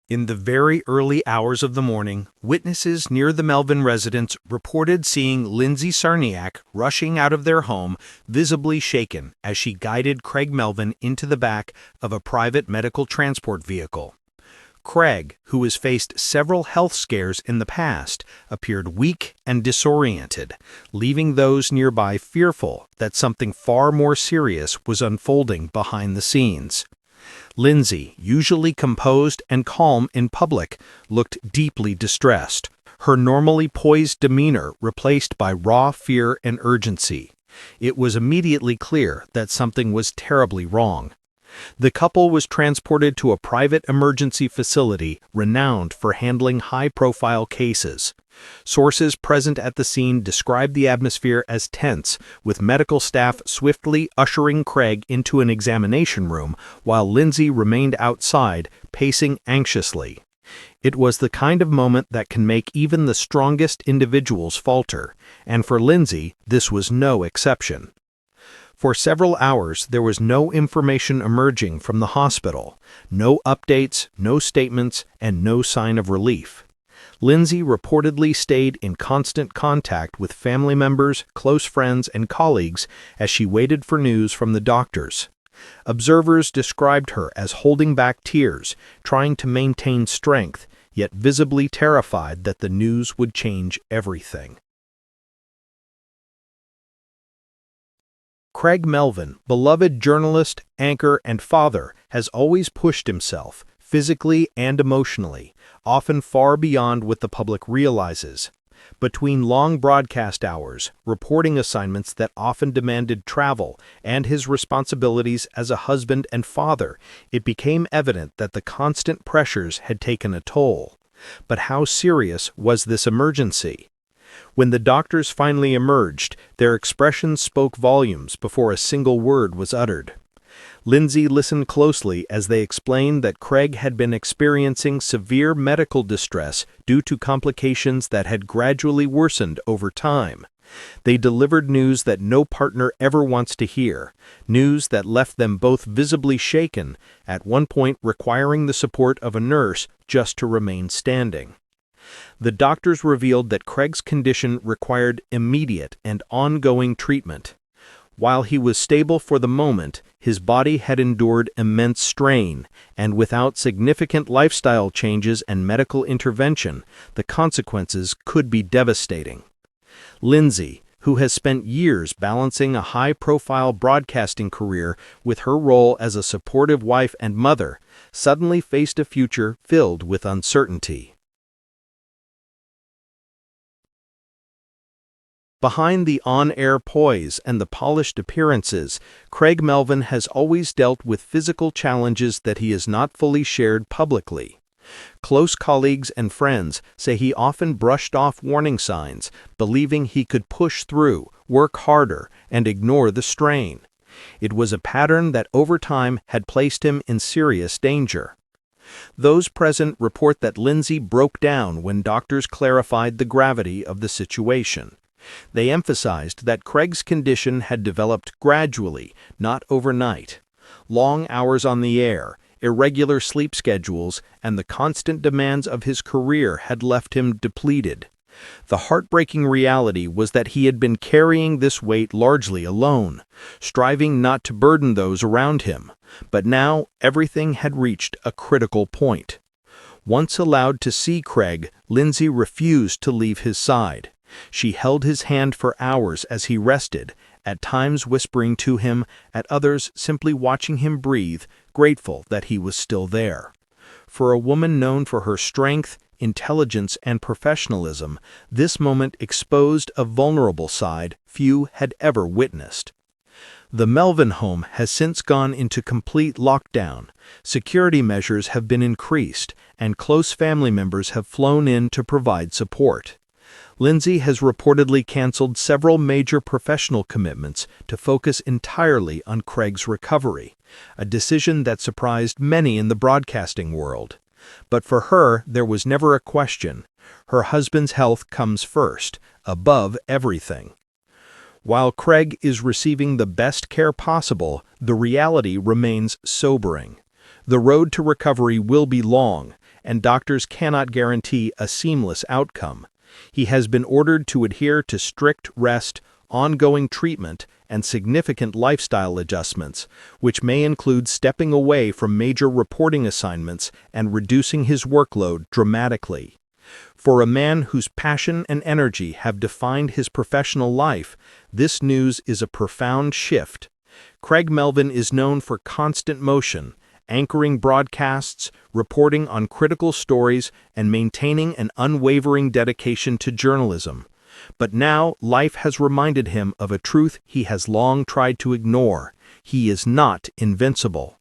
In the very early hours of the morning, witnesses near the Melvin residence reported seeing Lindsay Czarniak rushing out of their home, visibly shaken as she guided Craig Melvin into the back of a private medical transport vehicle. Craig, who has faced several health scares in the past, appeared weak and disoriented, leaving those nearby fearful that something far more serious was unfolding behind the scenes. Lindsay, usually composed and calm in public, looked deeply distressed, her normally poised demeanor replaced by raw fear and urgency. It was immediately clear that something was terribly wrong. The couple was transported to a private emergency facility renowned for handling high-profile cases. Sources present at the scene described the atmosphere as tense, with medical staff swiftly ushering Craig into an examination room while Lindsay remained outside, pacing anxiously. It was the kind of moment that can make even the strongest individuals falter, and for Lindsay, this was no exception. For several hours, there was no information emerging from the hospital, no updates, no statements, and no sign of relief. Lindsay reportedly stayed in constant contact with family members, close friends, and colleagues as she waited for news from the doctors. Observers described her as holding back tears, trying to maintain strength, yet visibly terrified that the news would change everything. Craig Melvin, beloved journalist, anchor, and father, has always pushed himself, physically and emotionally, often far beyond what the public realizes. Between long broadcast hours, reporting assignments that often demanded travel, and his responsibilities as a husband and father, it became evident that the constant pressures had taken a toll. But how serious was this emergency? When the doctors finally emerged, their expressions spoke volumes before a single word was uttered. Lindsay listened closely as they explained that Craig had been experiencing severe medical distress due to complications that had gradually worsened over time. They delivered news that no partner ever wants to hear, news that left them both visibly shaken, at one point requiring the support of a nurse just to remain standing. The doctors revealed that Craig's condition required immediate and ongoing treatment. While he was stable for the moment, his body had endured immense strain, and without significant lifestyle changes and medical intervention, the consequences could be devastating. Lindsay, who has spent years balancing a high-profile broadcasting career with her role as a supportive wife and mother, suddenly faced a future filled with uncertainty. Behind the on-air poise and the polished appearances, Craig Melvin has always dealt with physical challenges that he has not fully shared publicly. Close colleagues and friends say he often brushed off warning signs, believing he could push through, work harder, and ignore the strain. It was a pattern that over time had placed him in serious danger. Those present report that Lindsay broke down when doctors clarified the gravity of the situation. They emphasized that Craig's condition had developed gradually, not overnight. Long hours on the air, irregular sleep schedules, and the constant demands of his career had left him depleted. The heartbreaking reality was that he had been carrying this weight largely alone, striving not to burden those around him. But now everything had reached a critical point. Once allowed to see Craig, Lindsay refused to leave his side. She held his hand for hours as he rested, at times whispering to him, at others simply watching him breathe, grateful that he was still there. For a woman known for her strength, intelligence, and professionalism, this moment exposed a vulnerable side few had ever witnessed. The Melvin home has since gone into complete lockdown. Security measures have been increased, and close family members have flown in to provide support. Lindsay has reportedly canceled several major professional commitments to focus entirely on Craig's recovery, a decision that surprised many in the broadcasting world. But for her, there was never a question. Her husband's health comes first, above everything. While Craig is receiving the best care possible, the reality remains sobering. The road to recovery will be long, and doctors cannot guarantee a seamless outcome. He has been ordered to adhere to strict rest, ongoing treatment, and significant lifestyle adjustments, which may include stepping away from major reporting assignments and reducing his workload dramatically. For a man whose passion and energy have defined his professional life, this news is a profound shift. Craig Melvin is known for constant motion, anchoring broadcasts, reporting on critical stories, and maintaining an unwavering dedication to journalism. But now life has reminded him of a truth he has long tried to ignore: he is not invincible.